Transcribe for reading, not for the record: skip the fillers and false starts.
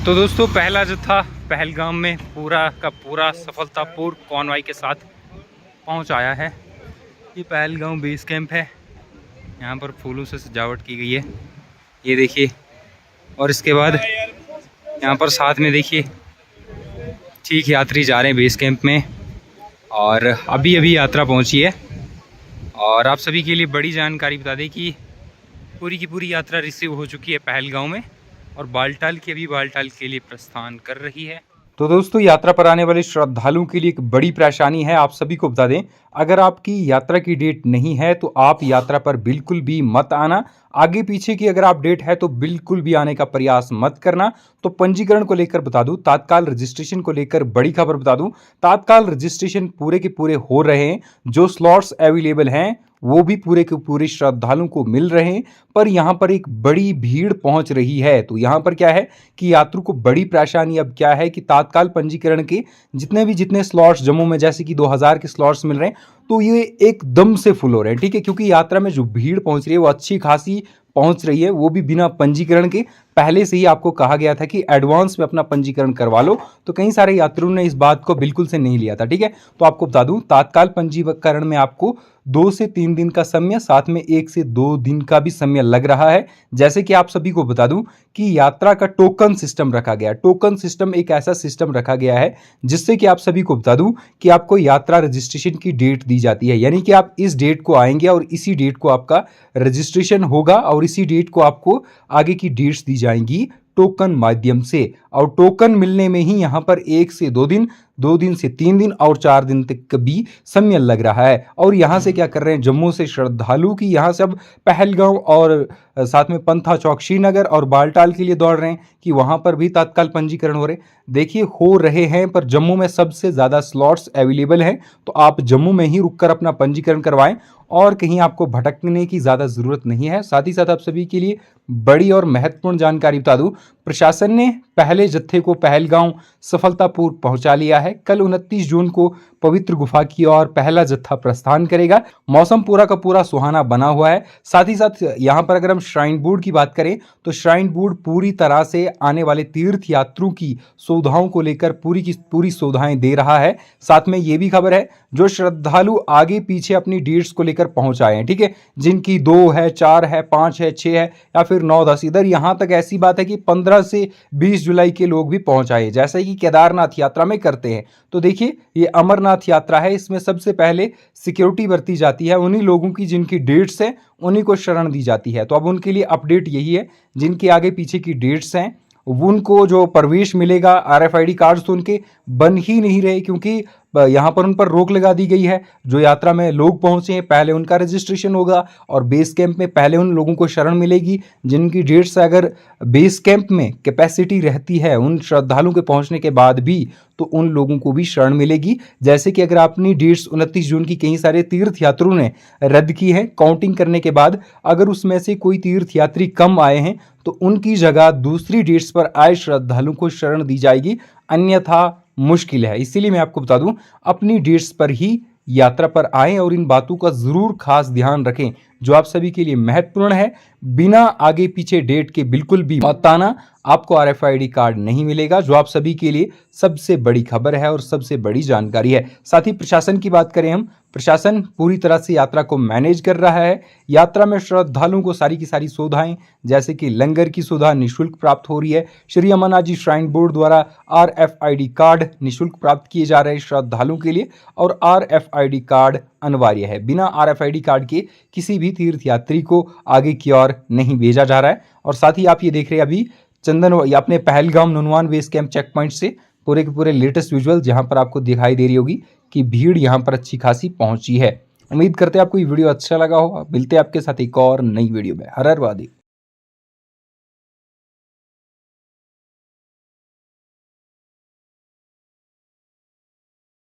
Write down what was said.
तो दोस्तों पहला जत्था पहलगाम में पूरा का पूरा सफलतापूर्वक कॉन्वॉय के साथ पहुंच आया है। ये पहलगाम बेस कैंप है। यहाँ पर फूलों से सजावट की गई है, ये देखिए। और इसके बाद यहाँ पर साथ में देखिए ठीक यात्री जा रहे हैं बेस कैंप में, और अभी अभी यात्रा पहुँची है। और आप सभी के लिए बड़ी जानकारी बता दें कि पूरी की पूरी यात्रा रिसीव हो चुकी है पहलगाम में, और बालटाल की अभी बालटाल के लिए प्रस्थान कर रही है। तो दोस्तों यात्रा पर आने वाले श्रद्धालुओं के लिए एक बड़ी परेशानी है। आप सभी को बता दें, अगर आपकी यात्रा की डेट नहीं है तो आप यात्रा पर बिल्कुल भी मत आना। आगे पीछे की अगर आप डेट है तो बिल्कुल भी आने का प्रयास मत करना। तो पंजीकरण को लेकर बता दूं, तात्काल रजिस्ट्रेशन को लेकर बड़ी खबर बता दूं, तात्काल रजिस्ट्रेशन पूरे के पूरे हो रहे हैं। जो स्लॉट्स अवेलेबल हैं वो भी पूरे के पूरे श्रद्धालुओं को मिल रहे हैं, पर यहाँ पर एक बड़ी भीड़ पहुंच रही है। तो यहाँ पर क्या है कि यात्रियों को बड़ी परेशानी अब क्या है कि तात्काल पंजीकरण के जितने स्लॉट्स जम्मू में जैसे कि 2000 के स्लॉट्स मिल रहे हैं, तो ये एकदम से फुल हो रहे हैं। ठीक है, क्योंकि यात्रा में जो भीड़ पहुंच रही है वो अच्छी खासी पहुंच रही है, वो भी बिना पंजीकरण के। पहले से ही आपको कहा गया था कि एडवांस में अपना पंजीकरण करवा लो, तो कई सारे यात्रियों ने इस बात को बिल्कुल से नहीं लिया था। ठीक है, तो आपको बता दूं, तात्काल पंजीकरण में आपको 2 से 3 दिन का समय, साथ में 1 से 2 दिन का भी समय लग रहा है। जैसे कि आप सभी को बता दूं कि यात्रा का टोकन सिस्टम रखा गया है। टोकन सिस्टम एक ऐसा सिस्टम रखा गया है जिससे कि आप सभी को बता दूं कि आपको यात्रा रजिस्ट्रेशन की डेट दी जाती है, यानी कि आप इस डेट को आएंगे और इसी डेट को आपका रजिस्ट्रेशन होगा, और इसी डेट को आपको आगे की डेट्स दी जाएंगी टोकन माध्यम से। और टोकन मिलने में ही यहाँ पर 1 से 2 दिन, 2 दिन से 3 दिन और 4 दिन तक का भी समय लग रहा है। और यहाँ से क्या कर रहे हैं, जम्मू से श्रद्धालु की यहाँ से अब पहलगाम और साथ में पंथा चौक श्रीनगर और बालटाल के लिए दौड़ रहे हैं कि वहाँ पर भी तत्काल पंजीकरण हो रहे। देखिए हो रहे हैं, पर जम्मू में सबसे ज़्यादा स्लॉट्स अवेलेबल हैं, तो आप जम्मू में ही रुककर अपना पंजीकरण करवाएं और कहीं आपको भटकने की ज़्यादा ज़रूरत नहीं है। साथ ही साथ आप सभी के लिए बड़ी और महत्वपूर्ण जानकारी बता दूं, प्रशासन ने पहले जत्थे को पहलगाम सफलतापूर्वक पहुंचा लिया है। कल 29 जून को पवित्र गुफा की ओर पहला जत्था प्रस्थान करेगा। मौसम पूरा का पूरा सुहाना बना हुआ है। साथ ही साथ यहाँ पर अगर हम श्राइन बोर्ड की बात करें तो श्राइन बोर्ड पूरी तरह से आने वाले तीर्थ यात्रियों की सुविधाओं को लेकर पूरी की पूरी सुविधाएं दे रहा है। साथ में ये भी खबर है, जो श्रद्धालु आगे पीछे अपनी डेट्स को लेकर पहुंच आए हैं, ठीक है, जिनकी 2 है, 4 है, 5 है, 6 है या फिर 9, 10, इधर यहां तक ऐसी बात है कि 15 से 20 जुलाई के लोग भी पहुंच आए, जैसे कि केदारनाथ यात्रा में करते हैं। तो देखिए ये अमरनाथ यात्रा है, इसमें सबसे पहले सिक्योरिटी बरती जाती है उन्हीं लोगों की जिनकी डेट्स है, उन्हीं को शरण दी जाती है। तो अब उनके लिए अपडेट यही है, जिनके आगे पीछे की डेट्स हैं उनको जो प्रवेश मिलेगा, RFID कार्ड्स तो उनके बन ही नहीं रहे, क्योंकि यहाँ पर उन पर रोक लगा दी गई है। जो यात्रा में लोग पहुंचे हैं पहले उनका रजिस्ट्रेशन होगा, और बेस कैंप में पहले उन लोगों को शरण मिलेगी जिनकी डेट्स अगर बेस कैंप में कैपेसिटी रहती है उन श्रद्धालुओं के पहुंचने के बाद भी, तो उन लोगों को भी शरण मिलेगी। जैसे कि अगर अपनी डेट्स 29 जून की कई सारे तीर्थ यात्रियों ने रद्द की है, काउंटिंग करने के बाद अगर उसमें से कोई तीर्थ यात्री कम आए हैं तो उनकी जगह दूसरी डेट्स पर आए श्रद्धालुओं को शरण दी जाएगी, अन्यथा मुश्किल है। इसीलिए मैं आपको बता दूं, अपनी डेट्स पर ही यात्रा पर आएं और इन बातों का जरूर खास ध्यान रखें जो आप सभी के लिए महत्वपूर्ण है। बिना आगे पीछे डेट के बिल्कुल भी मत आना, आपको RFID कार्ड नहीं मिलेगा, जो आप सभी के लिए सबसे बड़ी खबर है और सबसे बड़ी जानकारी है। साथ ही प्रशासन की बात करें हम, प्रशासन पूरी तरह से यात्रा को मैनेज कर रहा है। यात्रा में श्रद्धालुओं को सारी की सारी सुविधाएं जैसे कि लंगर की सुविधा निःशुल्क प्राप्त हो रही है। श्री अमरनाथ जी श्राइन बोर्ड द्वारा RFID कार्ड निःशुल्क प्राप्त किए जा रहे हैं श्रद्धालुओं के लिए, और RFID कार्ड अनिवार्य है। बिना RFID कार्ड के किसी भी तीर्थ यात्री को आगे की ओर नहीं भेजा जा रहा है। और साथ ही आप ये देख रहे हैं अभी चंदन या अपने Pahalgam Nunwan base camp check point से पूरे के पूरे लेटेस्ट विजुअल, जहां पर आपको दिखाई दे रही होगी कि भीड़ यहां पर अच्छी खासी पहुंची है। उम्मीद करते हैं आपको ये वीडियो अच्छा लगा हो। मिलते हैं आपके साथ एक और नई वीडियो में। हर हर महादेव।